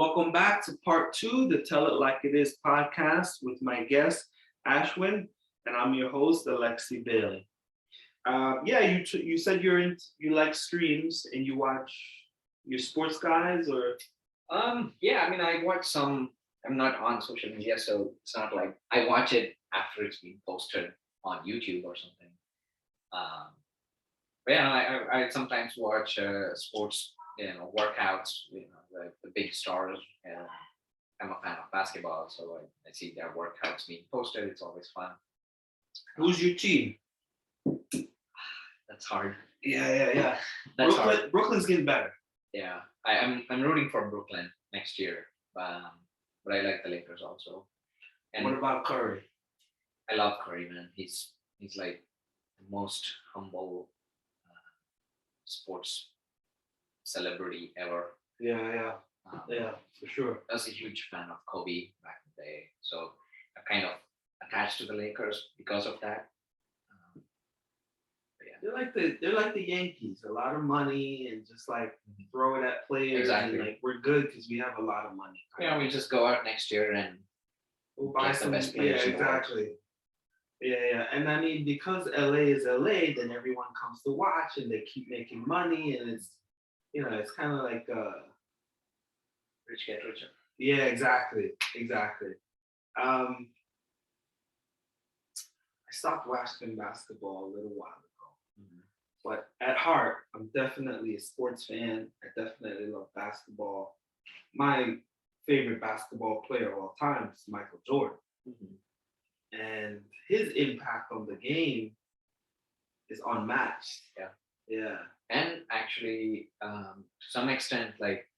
Welcome back to part two, the Tell It Like It Is podcast with my guest, Ashwin, and I'm your host, Alexi Bailey. You said you like streams and you watch your sports guys or I watch some. I'm not on social media, so it's not like I watch it after it's been posted on YouTube or something. Um, I sometimes watch sports, workouts, the big stars. I'm a fan of basketball, so I see their workouts being posted. It's always fun. who's your team? That's hard. Yeah. That's Brooklyn, hard. Brooklyn's getting better. Yeah, I'm rooting for Brooklyn next year, but I like the Lakers also. And What about Curry? I love Curry, man. He's like the most humble sports celebrity ever. Yeah, Um, for sure. I was a huge fan of Kobe back in the day, so I kind of attached to the Lakers because of that. But yeah, They're like the Yankees, a lot of money and just like throw it at players exactly. and like we're good because we have a lot of money. We just go out next year and We'll buy get the some. best Yeah, players in the world. exactly. Yeah. And I mean, because LA is LA, then everyone comes to watch and they keep making money, and it's kind of like, Rich get richer. yeah, exactly. I stopped watching basketball a little while ago, but at heart, I'm definitely a sports fan. I definitely love basketball. My favorite basketball player of all time is Michael Jordan. And his impact on the game is unmatched. Yeah. And actually, to some extent, like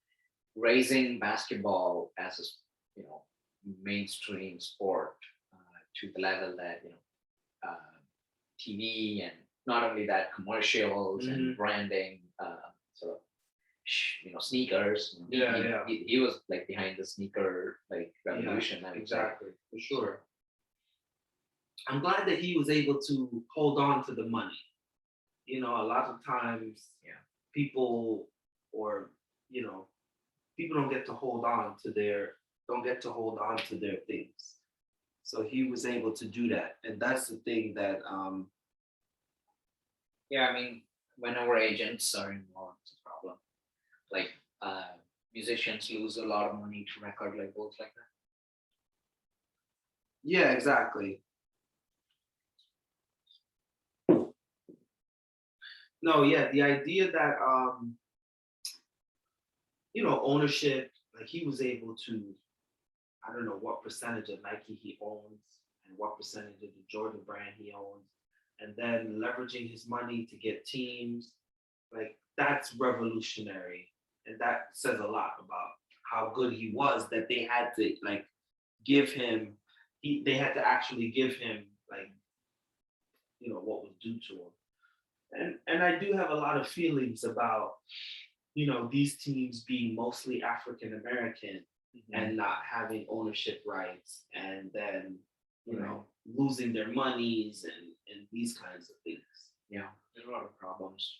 raising basketball as a mainstream sport to the level that TV and not only that commercials and branding, sort of sneakers. He was like behind the sneaker like revolution. Yeah, exactly, for sure. I'm glad that he was able to hold on to the money. A lot of times, people or people don't get to hold on to their things. So he was able to do that, and that's the thing that I mean, when our agents are involved, it's a problem. Like musicians lose a lot of money to record labels like that. Yeah, exactly. No, yeah, the idea that ownership, like he was able to, I don't know what percentage of Nike he owns and what percentage of the Jordan brand he owns, and then leveraging his money to get teams, like that's revolutionary. And that says a lot about how good he was that they had to like give him, they had to actually give him like, what was due to him. And I do have a lot of feelings about, these teams being mostly African American and not having ownership rights, and then losing their monies and these kinds of things. Yeah, there's a lot of problems.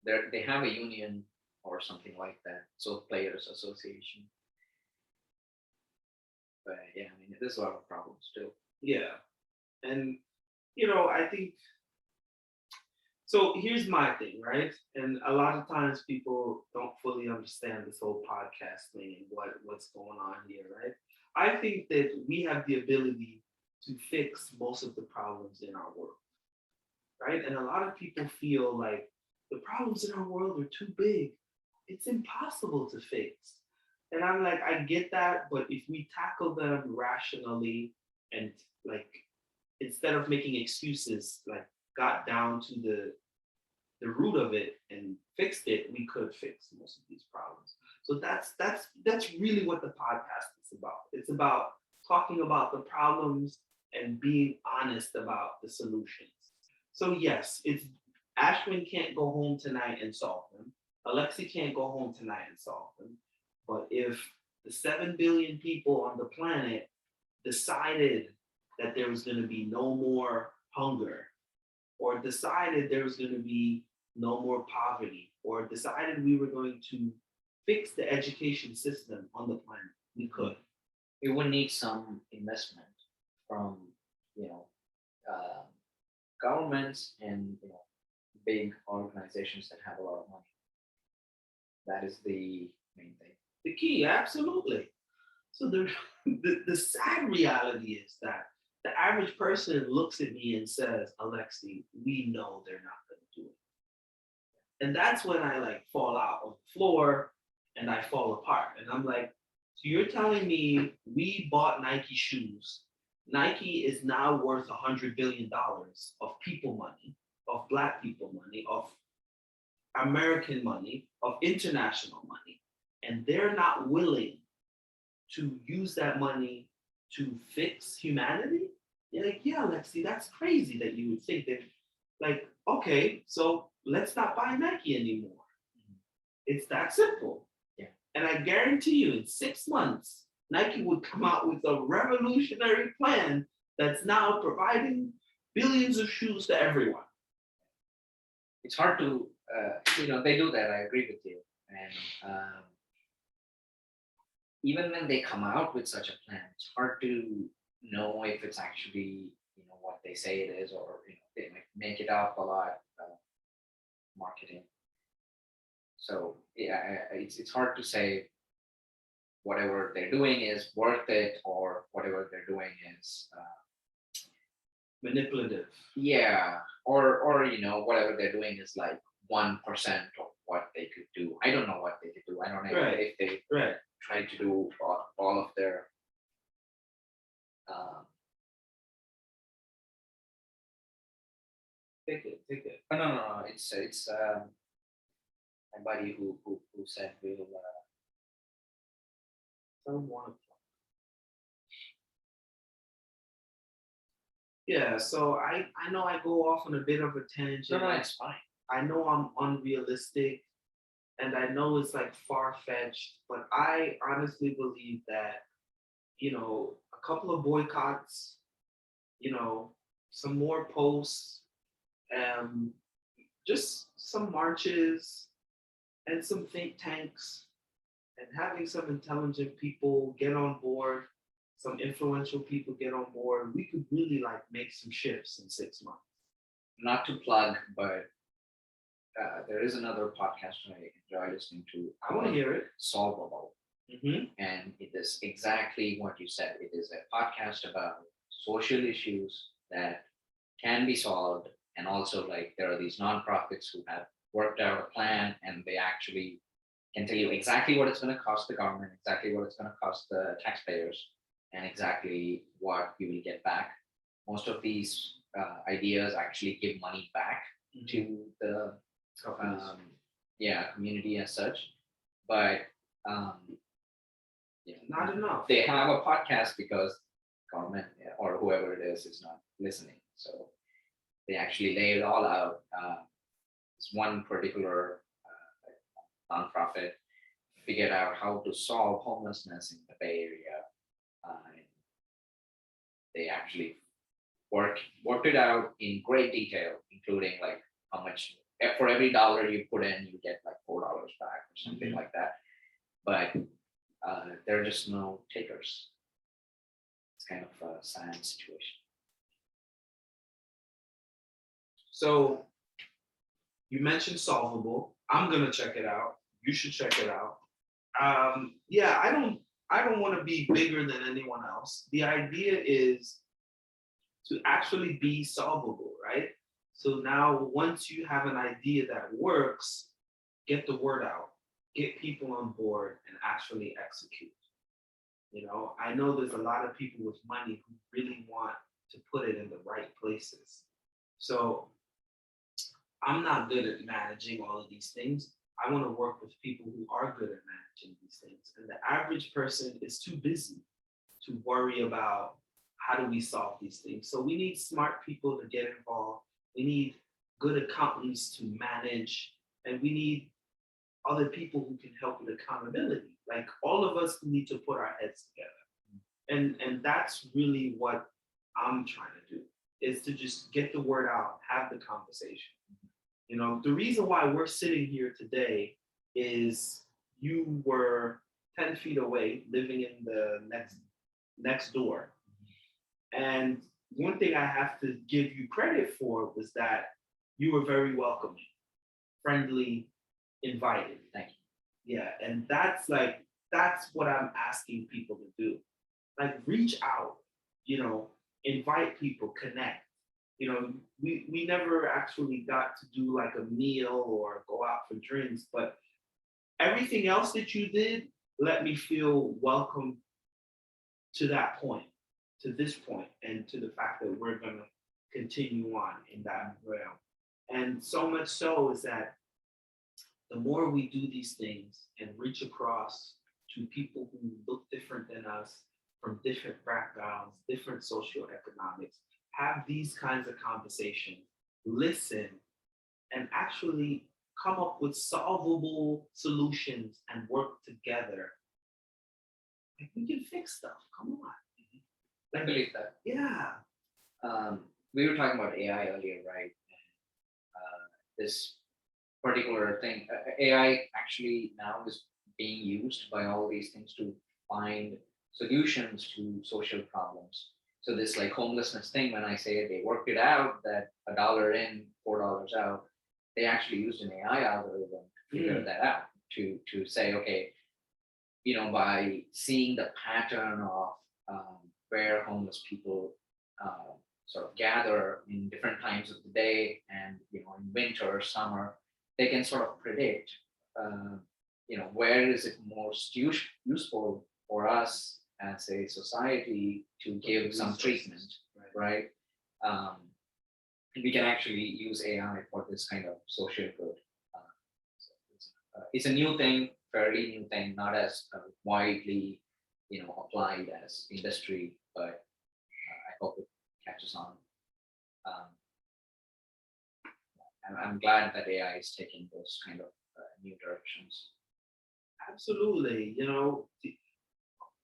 They have a union or something like that, so players association. But there's a lot of problems too. Yeah, and I think so. Here's my thing, right? And a lot of times people don't fully understand this whole podcast thing and what's going on here, right? I think that we have the ability to fix most of the problems in our world, right? And a lot of people feel like the problems in our world are too big. It's impossible to fix. And I'm like, I get that, but if we tackle them rationally and like instead of making excuses, like got down to the root of it and fixed it, we could fix most of these problems. So that's really what the podcast is about. It's about talking about the problems and being honest about the solutions. So yes, it's Ashwin can't go home tonight and solve them. Alexi can't go home tonight and solve them. But if the 7 billion people on the planet decided that there was going to be no more hunger, or decided there was going to be no more poverty, or decided we were going to fix the education system on the planet. We could. We would need some investment from, you know, uh, governments and, big organizations that have a lot of money. That is the main thing. The key, absolutely. So the sad reality is that the average person looks at me and says, Alexi, we know they're not going to do it. And that's when I like fall out on the floor and I fall apart. And I'm like, so you're telling me we bought Nike shoes. Nike is now worth $100 billion of people money, of Black people money, of American money, of international money. And they're not willing to use that money to fix humanity? You're like, yeah, Lexi, that's crazy that you would think that, like, okay, so let's not buy Nike anymore. It's that simple. Yeah. And I guarantee you, in 6 months, Nike would come out with a revolutionary plan that's now providing billions of shoes to everyone. It's hard to, they do that. I agree with you. And even when they come out with such a plan, it's hard to know if it's actually, what they say it is, or they might make it up a lot, marketing. So yeah, it's hard to say whatever they're doing is worth it, or whatever they're doing is Manipulative. yeah, or whatever they're doing is like 1% of what they could do. I don't know what they could do. I don't know Right. if they Right. try to do all of their Take it. no. It's my buddy who said we'll Someone. Yeah, so I know I go off on a bit of a tangent. no, it's fine. I know I'm unrealistic and I know it's like far fetched, but I honestly believe that, a couple of boycotts, some more posts, just some marches and some think tanks and having some intelligent people get on board, some influential people get on board, we could really like make some shifts in 6 months. Not to plug, but there is another podcast I enjoy listening to. I want to hear it. Solvable. Mm-hmm. And it is exactly what you said. It is a podcast about social issues that can be solved. And also, like, there are these nonprofits who have worked out a plan, and they actually can tell you exactly what it's going to cost the government, exactly what it's going to cost the taxpayers, and exactly what you will get back. Most of these ideas actually give money back to the community as such, but not enough. They have a podcast because government or whoever it is not listening. So they actually lay it all out. This one particular nonprofit figured out how to solve homelessness in the Bay Area. They actually worked it out in great detail, including like how much for every dollar you put in, you get like $4 back or something like that. But there are just no takers. It's kind of a sad situation. So you mentioned Solvable. I'm gonna check it out. You should check it out. Yeah, I don't want to be bigger than anyone else. The idea is to actually be solvable, right? So now once you have an idea that works, get the word out, get people on board and actually execute. I know there's a lot of people with money who really want to put it in the right places. So I'm not good at managing all of these things. I want to work with people who are good at managing these things. And the average person is too busy to worry about how do we solve these things. So we need smart people to get involved. We need good accountants to manage, and we need other people who can help with accountability. Like all of us need to put our heads together. And that's really what I'm trying to do, is to just get the word out, have the conversation. The reason why we're sitting here today is you were 10 feet away, living in the next door. And one thing I have to give you credit for was that you were very welcoming, friendly, invited. Thank Yeah, and that's what I'm asking people to do. Like reach out, invite people, connect. We never actually got to do like a meal or go out for drinks, but everything else that you did let me feel welcome to that point, to this point, and to the fact that we're gonna continue on in that realm. And so much so is that the more we do these things and reach across to people who look different than us, from different backgrounds, different socioeconomics, have these kinds of conversations, listen, and actually come up with solvable solutions and work together, like we can fix stuff. Come on. you. I Like, believe that. yeah. We were talking about AI earlier, right? This particular thing, AI actually now is being used by all these things to find solutions to social problems. So this like homelessness thing, when I say they worked it out that $1 in, $4 out, they actually used an AI algorithm to figure that out to say, okay, by seeing the pattern of where homeless people sort of gather in different times of the day, and in winter, summer, they can sort of predict, where is it most useful for us as a society to give some treatment, right? Um, and we can actually use AI for this kind of social good. So it's a new thing, fairly new thing, not as widely, applied as industry, but I hope it catches on. Um, I'm glad that AI is taking those kind of new directions. Absolutely.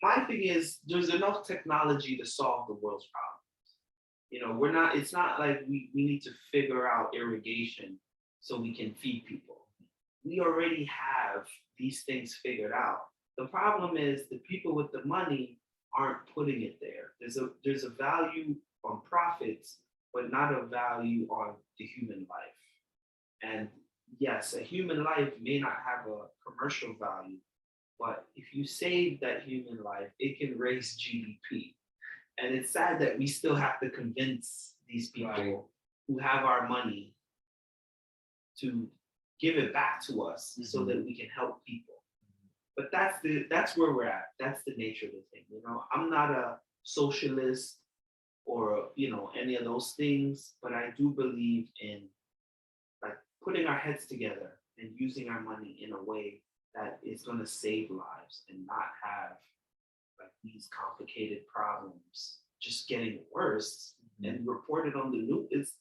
My thing is there's enough technology to solve the world's problems. It's not like we need to figure out irrigation so we can feed people. We already have these things figured out. The problem is the people with the money aren't putting it there. There's a value on profits, but not a value on the human life. And yes, a human life may not have a commercial value, but if you save that human life, it can raise GDP. And it's sad that we still have to convince these people Right. who have our money to give it back to us so that we can help people. But that's where we're at. That's the nature of the thing. I'm not a socialist or any of those things, but I do believe in like putting our heads together and using our money in a way that is going to save lives and not have like these complicated problems just getting worse and reported on the news.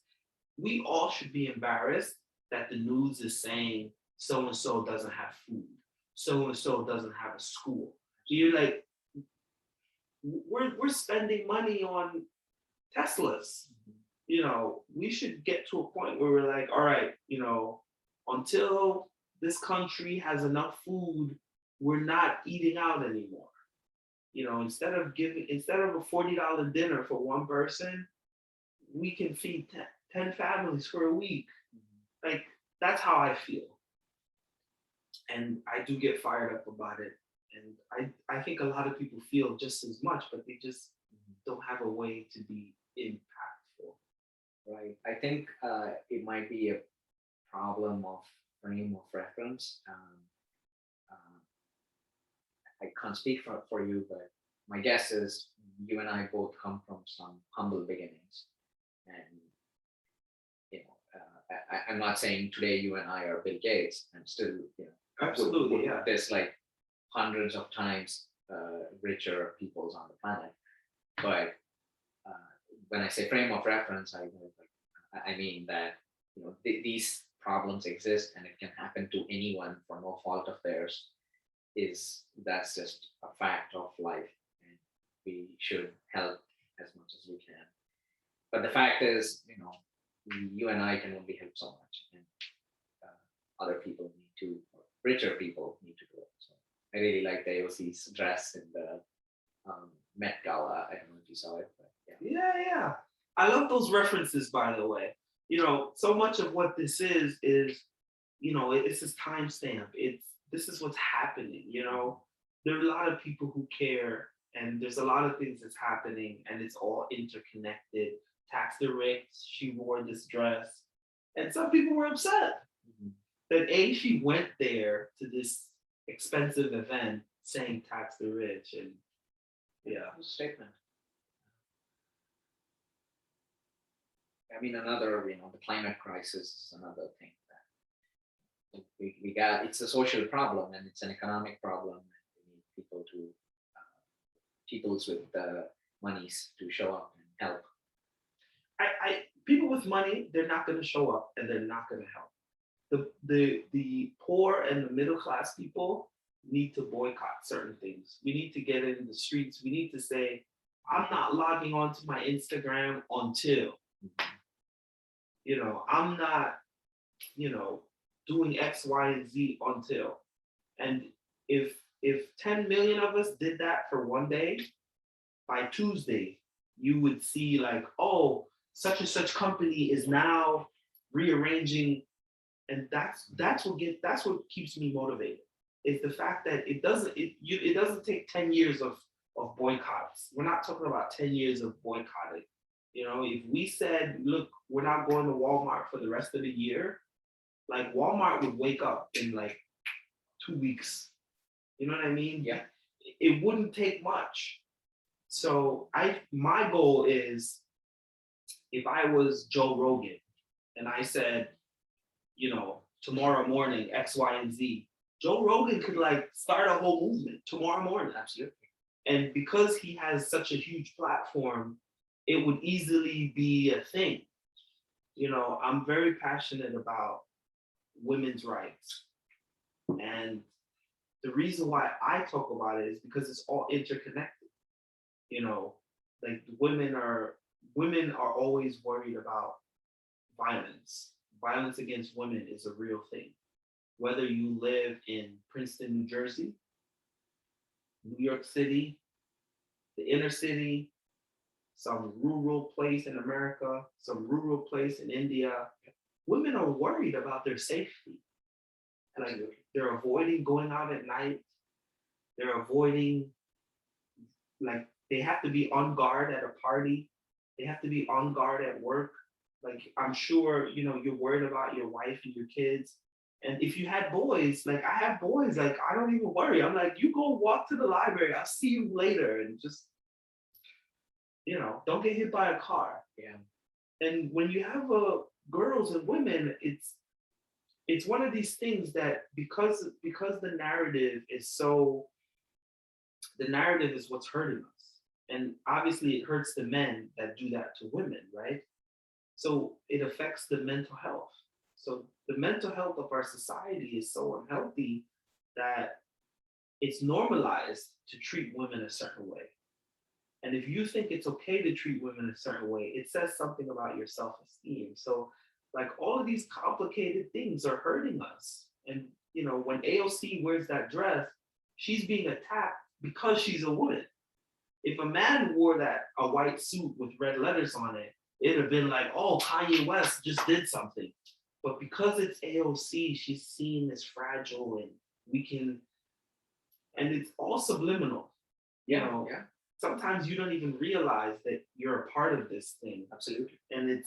We all should be embarrassed that the news is saying so and so doesn't have food, so and so doesn't have a school. So you're like, we're spending money on Teslas. We should get to a point where we're like, all right, until this country has enough food, we're not eating out anymore. Instead of a $40 dinner for one person, we can feed 10 families for a week. Like that's how I feel. And I do get fired up about it. And I think a lot of people feel just as much, but they just don't have a way to be impactful. Right. I think it might be a problem of frame of reference. I can't speak for you, but my guess is you and I both come from some humble beginnings. And, I'm not saying today you and I are Bill Gates. I'm still, Absolutely, yeah. there's like hundreds of times richer peoples on the planet. But when I say frame of reference, I mean that these problems exist and it can happen to anyone for no fault of theirs. That's just a fact of life, and we should help as much as we can. But the fact is, you and I can only help so much, and other people need to, or richer people need to do it. So I really like the AOC's dress in the Met Gala. I don't know if you saw it, but yeah. Yeah. I love those references, by the way. So much of what this is, it's this timestamp. This is what's happening. There are a lot of people who care, and there's a lot of things that's happening, and it's all interconnected. Tax the rich, she wore this dress, and some people were upset Mhm. that she went there to this expensive event saying tax the rich, and yeah. It was a statement. I mean, another, the climate crisis is another thing that we got. It's a social problem and it's an economic problem. And we need people to, peoples with the monies to show up and help. People with money, they're not going to show up and they're not going to help. The poor and the middle class people need to boycott certain things. We need to get in the streets. We need to say, I'm not logging onto my Instagram until, I'm not, doing X, Y, and Z until. And if 10 million of us did that for one day, by Tuesday, you would see like, oh, such and such company is now rearranging, and that's what keeps me motivated. Is the fact that it doesn't take 10 years of boycotts. We're not talking about 10 years of boycotting. If we said, look, we're not going to Walmart for the rest of the year, like Walmart would wake up in like 2 weeks. You know what I mean? Yeah. It wouldn't take much. So my goal is, if I was Joe Rogan and I said, tomorrow morning, X, Y, and Z, Joe Rogan could like start a whole movement tomorrow morning. Absolutely. And because he has such a huge platform, it would easily be a thing. I'm very passionate about women's rights. And the reason why I talk about it is because it's all interconnected. Like women are always worried about violence. Violence against women is a real thing. Whether you live in Princeton, New Jersey, New York City, the inner city, some rural place in America, some rural place in India, women are worried about their safety. Like they're avoiding going out at night. They're avoiding, like they have to be on guard at a party. They have to be on guard at work. Like I'm sure, you're worried about your wife and your kids. And if you had boys, like I have boys, like I don't even worry. I'm like, you go walk to the library. I'll see you later. And just, don't get hit by a car. Yeah. And when you have girls and women, it's one of these things that because the narrative is what's hurting us. And obviously it hurts the men that do that to women, right? So it affects the mental health. So the mental health of our society is so unhealthy that it's normalized to treat women a certain way. And if you think it's okay to treat women a certain way, it says something about your self-esteem. So like all of these complicated things are hurting us. And when AOC wears that dress, she's being attacked because she's a woman. If a man wore a white suit with red letters on it, it'd have been like, oh, Kanye West just did something. But because it's AOC, she's seen as fragile, and it's all subliminal. Yeah. Sometimes you don't even realize that you're a part of this thing. Absolutely. And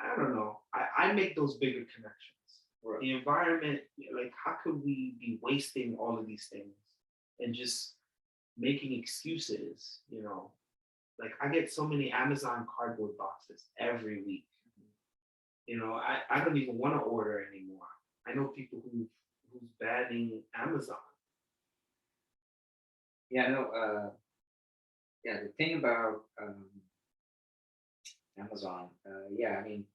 I don't know, I make those bigger connections. Right. The environment, like how could we be wasting all of these things and just making excuses, Like I get so many Amazon cardboard boxes every week. I don't even want to order anymore. I know people who's banning Amazon. Yeah, no, the thing about Amazon, I mean,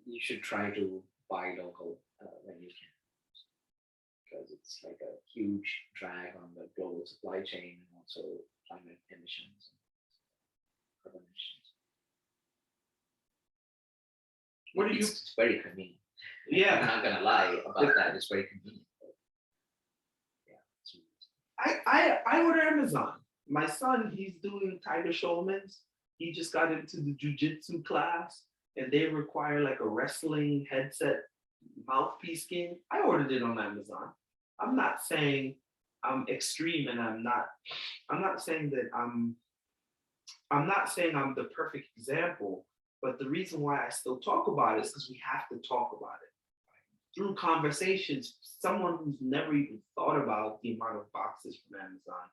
you should try to buy local when you can, because it's like a huge drag on the global supply chain and also climate emissions and carbon emissions. It's very convenient. I'm Yeah, not gonna lie about that. It's very convenient. But yeah, I order Amazon. My son, he's doing Tiger Showman's. He just got into the jujitsu class, and they require like a wrestling headset mouthpiece skin. I ordered it on Amazon. I'm not saying I'm extreme, and I'm not. I'm not saying that I'm not saying I'm the perfect example, but the reason why I still talk about it is because we have to talk about it through conversations. Someone who's never even thought about the amount of boxes from Amazon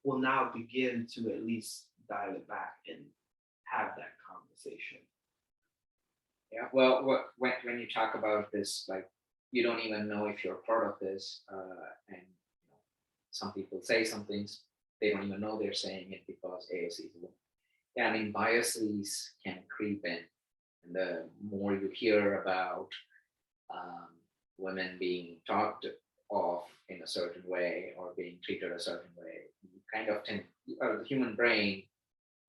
will now begin to at least dial it back and have that conversation. yeah. Well, when you talk about this, like you don't even know if you're part of this, and some people say some things they don't even know they're saying it because AOC is a woman. Yeah, I mean biases can creep in, and the more you hear about um, women being talked of in a certain way or being treated a certain way, you kind of tend, the human brain,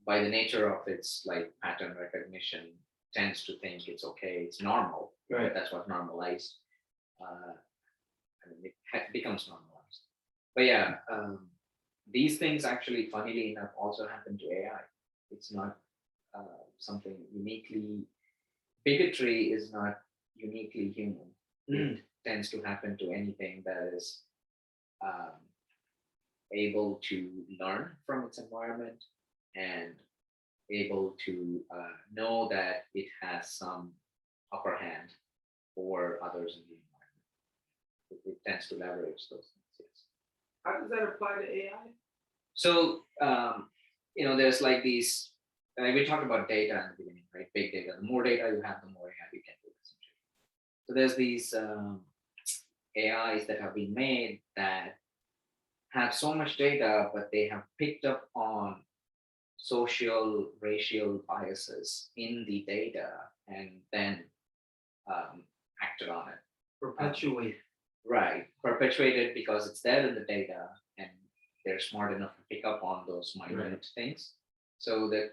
by the nature of its like pattern recognition, tends to think it's okay, it's normal. Right. That's what normalized. Uh, I mean, it becomes normalized. But yeah, these things actually, funnily enough, also happen to AI. It's not something uniquely. Bigotry is not uniquely human. It tends to happen to anything that is um, able to learn from its environment and able to know that it has some upper hand over others in the environment. It tends to leverage those things. Yes. How does that apply to AI? So there's like these. We talked about data in the beginning, right? Big data. The more data you have, the more AI you can do. So there's these AIs that have been made that have so much data, but they have picked up on social, racial biases in the data and then acted on it. Perpetuate. Right, perpetuated because it's there in the data and they're smart enough to pick up on those minute things. So the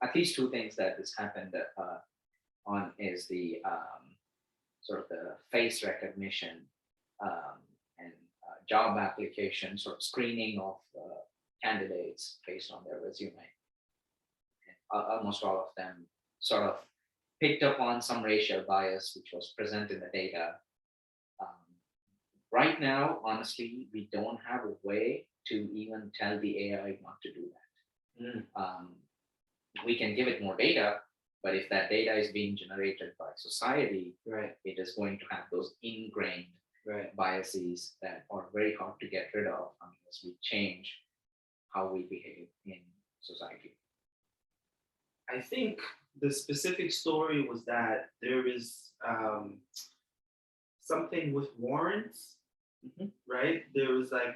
at least two things that this happened on is the sort of the face recognition and job application sort of screening of candidates based on their resume. And almost all of them sort of picked up on some racial bias which was present in the data. Right now, honestly, we don't have a way to even tell the AI not to do that. We can give it more data, but if that data is being generated by society, it is going to have those ingrained biases that are very hard to get rid of unless we change how we behave in society. I think the specific story was that there is something with warrants, right? There was like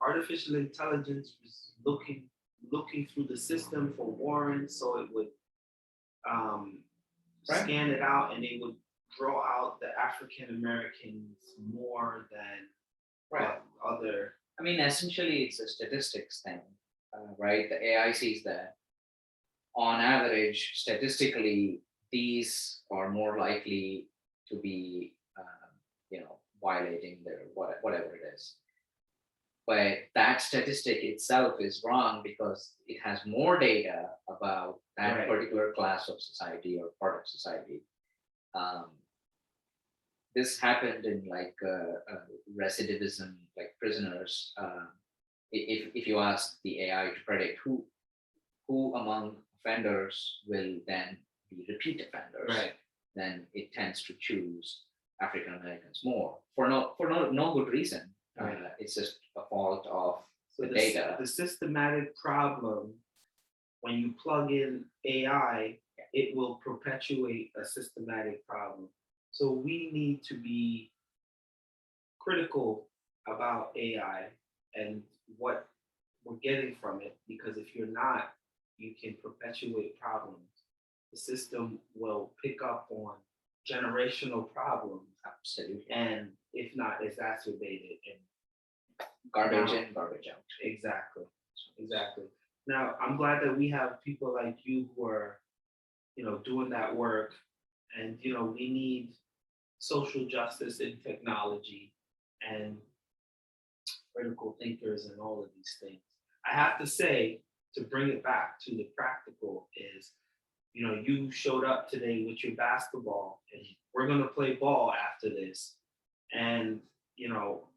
artificial intelligence was looking through the system for warrants, so it would scan it out and it would draw out the African Americans more than other. I mean, essentially, it's a statistics thing, right? The AI sees that on average, statistically, these are more likely to be, violating their whatever it is. But that statistic itself is wrong because it has more data about that particular class of society or part of society. This happened in like recidivism, like prisoners. If you ask the AI to predict who among offenders will then be repeat offenders, then it tends to choose African Americans more for no good reason. It's just a fault of the data. The systematic problem, when you plug in AI, it will perpetuate a systematic problem. So we need to be critical about AI and what we're getting from it, because if you're not, you can perpetuate problems. The system will pick up on generational problems. Absolutely. And if not, exacerbate it. And garbage in, garbage out. Exactly. Now, I'm glad that we have people like you who are, doing that work. And, we need social justice in technology and critical thinkers and all of these things. I have to say, to bring it back to the practical, is you showed up today with your basketball, and we're gonna play ball after this. And you know,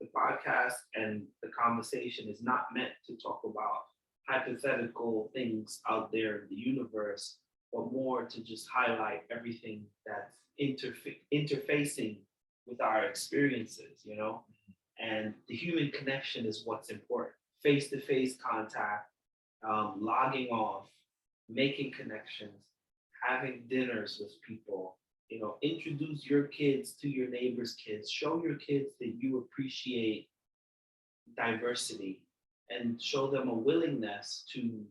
the podcast and the conversation is not meant to talk about hypothetical things out there in the universe, but more to just highlight everything that's interfacing with our experiences. And the human connection is what's important. Face to face contact, logging off, making connections, having dinners with people. Introduce your kids to your neighbors' kids. Show your kids that you appreciate diversity, and show them a willingness to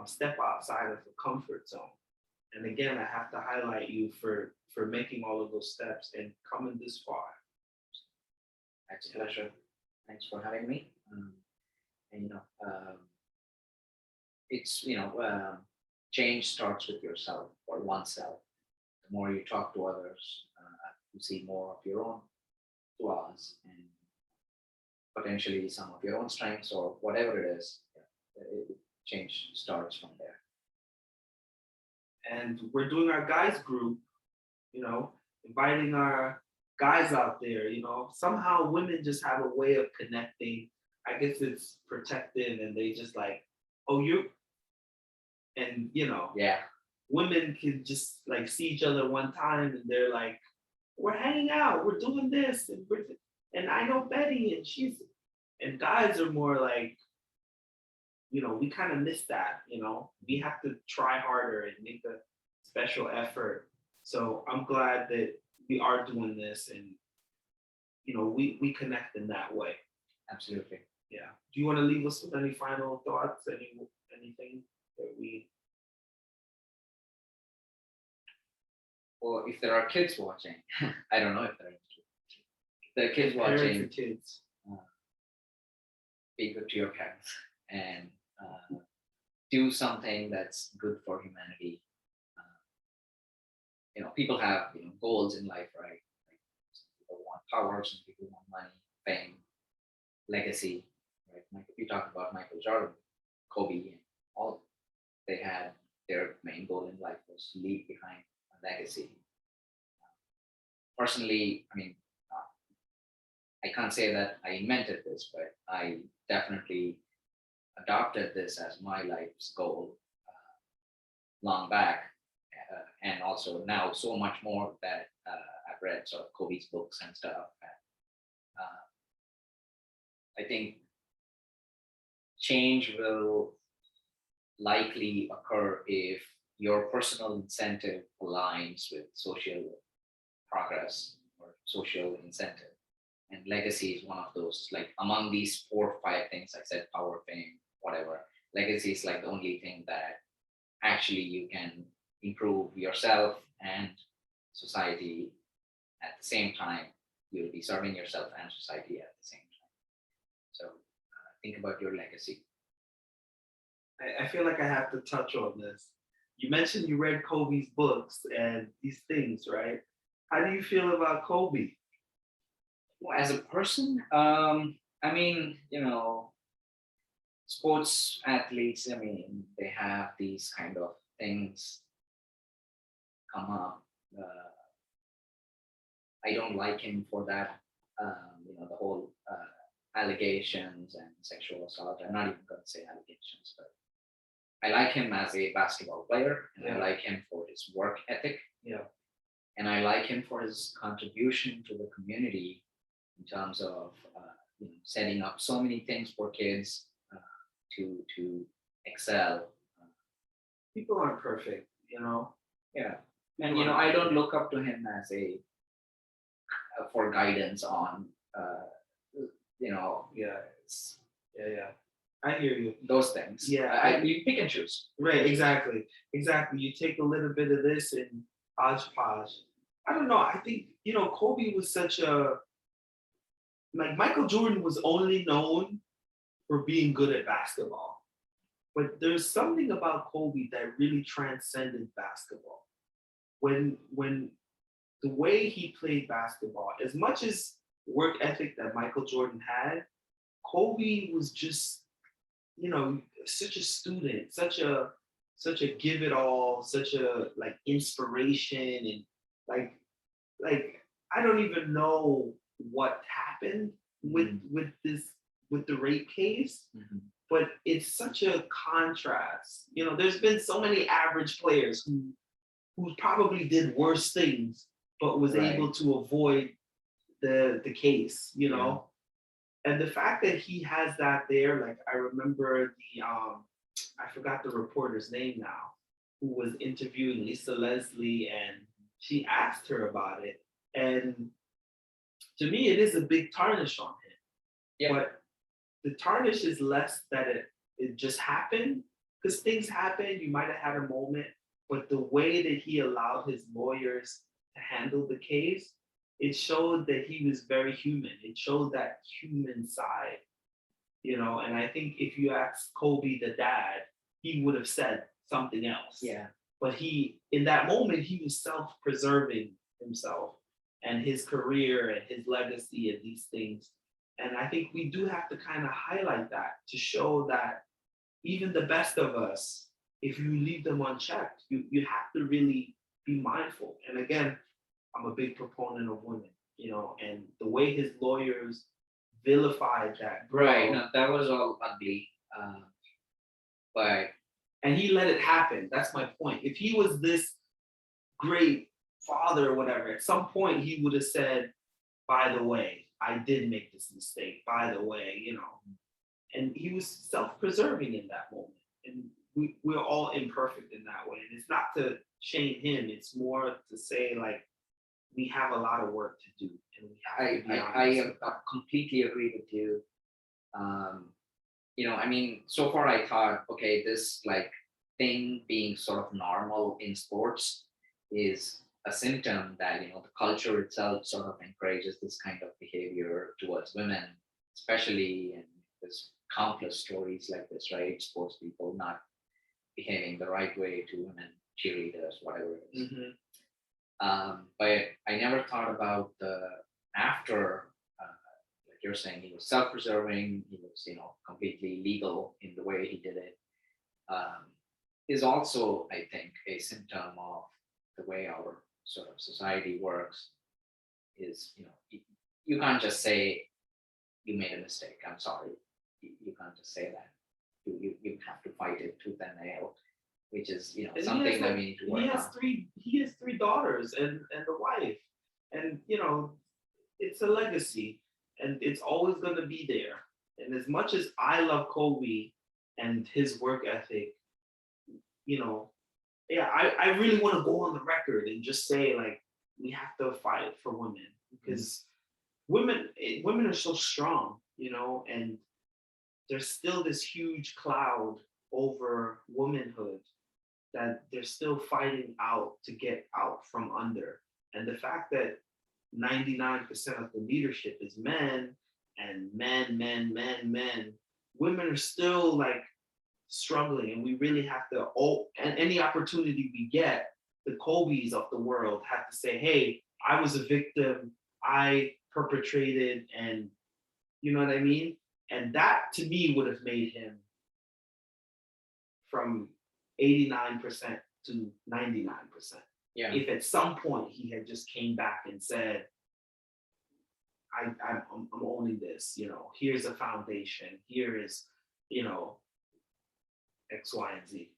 step outside of the comfort zone. And again, I have to highlight you for making all of those steps and coming this far. It's a pleasure. Thanks for having me. And it's change starts with yourself or oneself. The more you talk to others, you see more of your own flaws and potentially some of your own strengths or whatever it is. Change starts from there. And we're doing our guys group, inviting our guys out there. Somehow women just have a way of connecting. I guess it's protected, and they just like, oh, and Yeah. women can just like see each other one time, and they're like, we're hanging out, we're doing this, and I know Betty, and guys are more like, we kind of miss that. We have to try harder and make a special effort. So I'm glad that we are doing this, and we connect in that way. Absolutely. Yeah. Do you want to leave us with any final thoughts? Anything that we? Well, if there are kids watching, I don't know if there are kids. If there are kids Parents watching, and kids. be good to your parents and do something that's good for humanity. People have goals in life, right? Like some people want power, some people want money, fame, legacy. Right? You talk about Michael Jordan, Kobe, and all. They had their main goal in life was to leave behind a legacy. Personally, I can't say that I invented this, but I definitely adopted this as my life's goal long back, and also now so much more that I've read sort of Kobe's books and stuff. I think change will likely occur if your personal incentive aligns with social progress or social incentive. And legacy is one of those. Like among these 4 or 5 things I said, power, fame, whatever, legacy is like the only thing that actually you can improve yourself and society at the same time. You'll be serving yourself and society at the same time. So think about your legacy. I feel like I have to touch on this. You mentioned you read Kobe's books and these things, right? How do you feel about Kobe? Well, as a person, sports athletes, they have these kind of things come up. I don't like him for that. The whole allegations and sexual assault. I'm not even going to say allegations, but I like him as a basketball player, and I like him for his work ethic. Yeah. And I like him for his contribution to the community in terms of setting up so many things for kids to excel. People aren't perfect, Yeah, and I don't look up to him as a for guidance on Yeah. I hear you. those things. Yeah, you pick and choose. Right, exactly. You take a little bit of this and hodgepodge. I don't know. I think, Kobe was such like Michael Jordan was only known for being good at basketball. But there's something about Kobe that really transcended basketball. When the way he played basketball, as much as work ethic that Michael Jordan had, Kobe was just, such a student, such a give it all, such a like inspiration, and like like I don't even know what happened with this with the rape case, but it's such a contrast. There's been so many average players who probably did worse things, but was Right. able to avoid the case. Yeah. And the fact that he has that there, like I remember I forgot the reporter's name now, who was interviewing Lisa Leslie, and she asked her about it. And to me, it is a big tarnish on him. Yeah. But the tarnish is less that it just happened, because things happen. You might have had a moment, but the way that he allowed his lawyers to handle the case, it showed that he was very human. It showed that human side, And I think if you ask Kobe, the dad, he would have said something else. Yeah. But in that moment, he was self-preserving himself and his career and his legacy and these things. And I think we do have to kind of highlight that to show that even the best of us, if you leave them unchecked, you have to really be mindful. And again, I'm a big proponent of women, and the way his lawyers vilified that girl. Right. No, that was all ugly. But And he let it happen. That's my point. If he was this great father or whatever, at some point he would have said, by the way, I did make this mistake, by the way, And he was self-preserving in that moment. And we're all imperfect in that way. And it's not to shame him, it's more to say, like, we have a lot of work to do. And we have to be honest. I completely agree with you. I mean, so far I thought, okay, this like thing being sort of normal in sports is a symptom that, the culture itself sort of encourages this kind of behavior towards women, especially, and there's countless stories like this, right? Sports people not behaving the right way to women, cheerleaders, whatever it is. But I never thought about the after, like you're saying, he was self-preserving, he was, completely legal in the way he did it. Is also, I think, a symptom of the way our sort of society works. Is, you can't just say you made a mistake, I'm sorry. You can't just say that. You have to fight it tooth and nail, which is, And something that we need to work he has on. he has three daughters and a wife. And it's a legacy, and it's always gonna be there. And as much as I love Kobe and his work ethic, yeah, I really want to go on the record and just say, like, we have to fight for women, because women are so strong, and there's still this huge cloud over womanhood that they're still fighting out to get out from under. And the fact that 99% of the leadership is men, and men, women are still like struggling, and we really have to, and any opportunity we get, the Kobe's of the world have to say, hey, I was a victim, I perpetrated, and you know what I mean? And that to me would have made him from 89% to 99%. Yeah. If at some point he had just came back and said, I'm owning this, here's a foundation, here is, X, Y, and Z.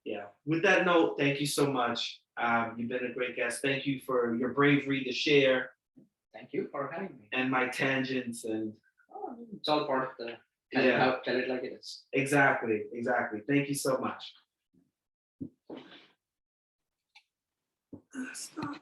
Yeah. With that note, thank you so much. You've been a great guest. Thank you for your bravery to share. Thank you for having me. And my tangents, and it's all part of the tell it like it is. Exactly. Thank you so much. Stop.